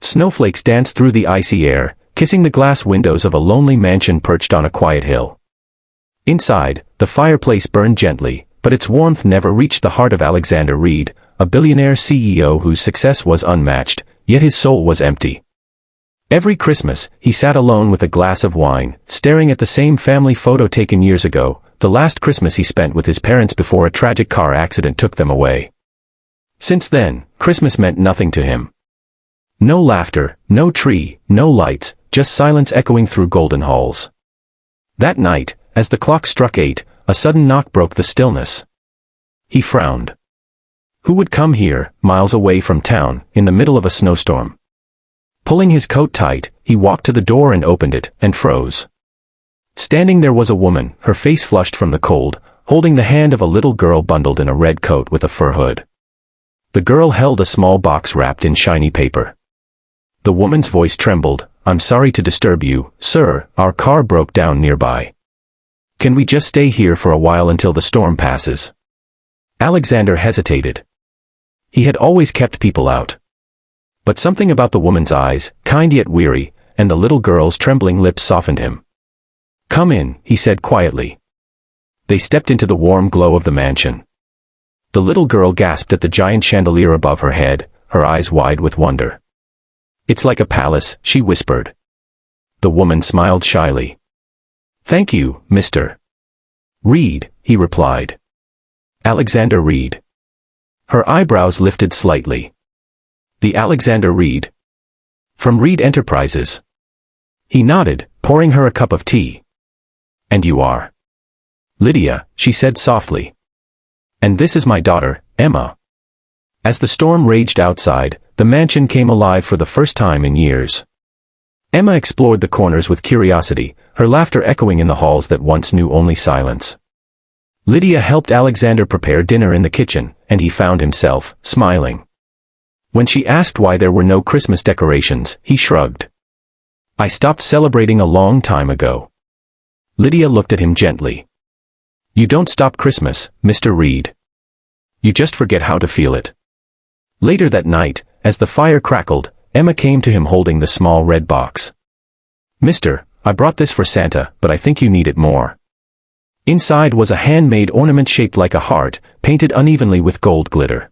Snowflakes danced through the icy air, kissing the glass windows of a lonely mansion perched on a quiet hill. Inside, the fireplace burned gently, but its warmth never reached the heart of Alexander Reed, a billionaire CEO whose success was unmatched, yet his soul was empty. Every Christmas, he sat alone with a glass of wine, staring at the same family photo taken years ago, the last Christmas he spent with his parents before a tragic car accident took them away. Since then, Christmas meant nothing to him. No laughter, no tree, no lights, just silence echoing through golden halls. That night, as the clock struck 8, a sudden knock broke the stillness. He frowned. Who would come here, miles away from town, in the middle of a snowstorm? Pulling his coat tight, he walked to the door and opened it, and froze. Standing there was a woman, her face flushed from the cold, holding the hand of a little girl bundled in a red coat with a fur hood. The girl held a small box wrapped in shiny paper. The woman's voice trembled. "I'm sorry to disturb you, sir, our car broke down nearby. Can we just stay here for a while until the storm passes?" Alexander hesitated. He had always kept people out. But something about the woman's eyes, kind yet weary, and the little girl's trembling lips softened him. "Come in," he said quietly. They stepped into the warm glow of the mansion. The little girl gasped at the giant chandelier above her head, her eyes wide with wonder. "It's like a palace," she whispered. The woman smiled shyly. "Thank you, Mr. Reed," he replied. "Alexander Reed." Her eyebrows lifted slightly. "The Alexander Reed? From Reed Enterprises?" He nodded, pouring her a cup of tea. "And you are?" "Lydia," she said softly. "And this is my daughter, Emma." As the storm raged outside, the mansion came alive for the first time in years. Emma explored the corners with curiosity, her laughter echoing in the halls that once knew only silence. Lydia helped Alexander prepare dinner in the kitchen, and he found himself smiling. When she asked why there were no Christmas decorations, he shrugged. "I stopped celebrating a long time ago." Lydia looked at him gently. "You don't stop Christmas, Mr. Reed. You just forget how to feel it." Later that night, as the fire crackled, Emma came to him holding the small red box. "Mister, I brought this for Santa, but I think you need it more." Inside was a handmade ornament shaped like a heart, painted unevenly with gold glitter.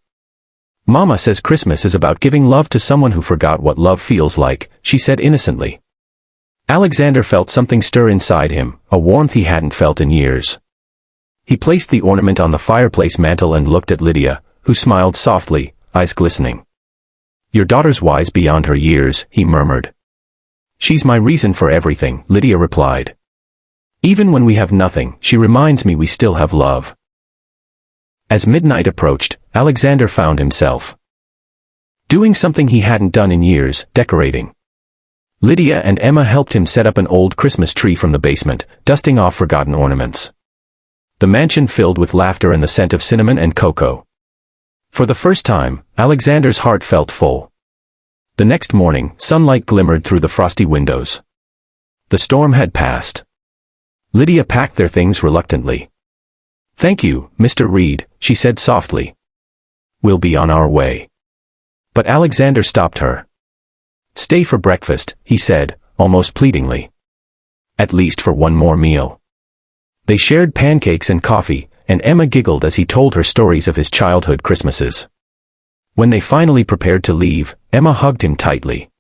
"Mama says Christmas is about giving love to someone who forgot what love feels like," she said innocently. Alexander felt something stir inside him, a warmth he hadn't felt in years. He placed the ornament on the fireplace mantel and looked at Lydia, who smiled softly, eyes glistening. "Your daughter's wise beyond her years," he murmured. "She's my reason for everything," Lydia replied. "Even when we have nothing, she reminds me we still have love." As midnight approached, Alexander found himself doing something he hadn't done in years, decorating. Lydia and Emma helped him set up an old Christmas tree from the basement, dusting off forgotten ornaments. The mansion filled with laughter and the scent of cinnamon and cocoa. For the first time, Alexander's heart felt full. The next morning, sunlight glimmered through the frosty windows. The storm had passed. Lydia packed their things reluctantly. "Thank you, Mr. Reed," she said softly. "We'll be on our way." But Alexander stopped her. "Stay for breakfast," he said, almost pleadingly. "At least for one more meal." They shared pancakes and coffee, and Emma giggled as he told her stories of his childhood Christmases. When they finally prepared to leave, Emma hugged him tightly.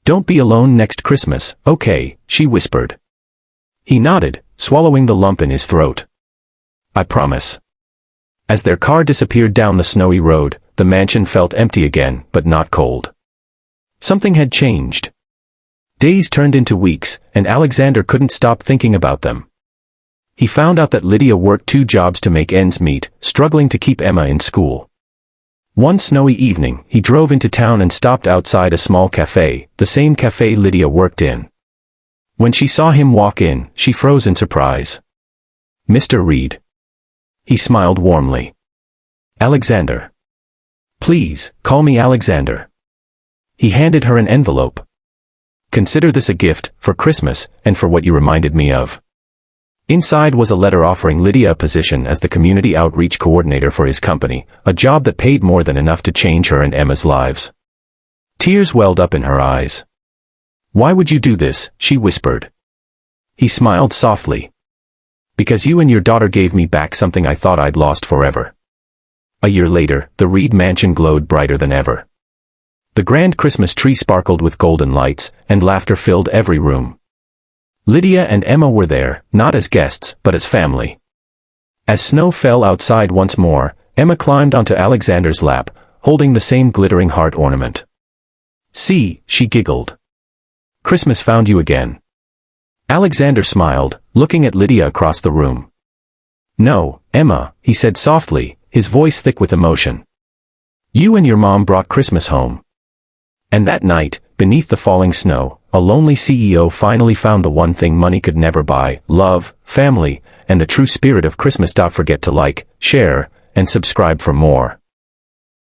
"Don't be alone next Christmas, okay?" she whispered. He nodded, swallowing the lump in his throat. "I promise." As their car disappeared down the snowy road, the mansion felt empty again, but not cold. Something had changed. Days turned into weeks, and Alexander couldn't stop thinking about them. He found out that Lydia worked 2 jobs to make ends meet, struggling to keep Emma in school. One snowy evening, he drove into town and stopped outside a small cafe, the same cafe Lydia worked in. When she saw him walk in, she froze in surprise. "Mr. Reed." He smiled warmly. "Alexander. Please, call me Alexander." He handed her an envelope. "Consider this a gift, for Christmas, and for what you reminded me of." Inside was a letter offering Lydia a position as the community outreach coordinator for his company, a job that paid more than enough to change her and Emma's lives. Tears welled up in her eyes. "Why would you do this?" she whispered. He smiled softly. "Because you and your daughter gave me back something I thought I'd lost forever." A year later, the Reed mansion glowed brighter than ever. The grand Christmas tree sparkled with golden lights, and laughter filled every room. Lydia and Emma were there, not as guests, but as family. As snow fell outside once more, Emma climbed onto Alexander's lap, holding the same glittering heart ornament. "See," she giggled. "Christmas found you again." Alexander smiled, looking at Lydia across the room. "No, Emma," he said softly, his voice thick with emotion. "You and your mom brought Christmas home." And that night, beneath the falling snow, a lonely CEO finally found the one thing money could never buy: love, family, and the true spirit of Christmas. Forget to like, share, and subscribe for more.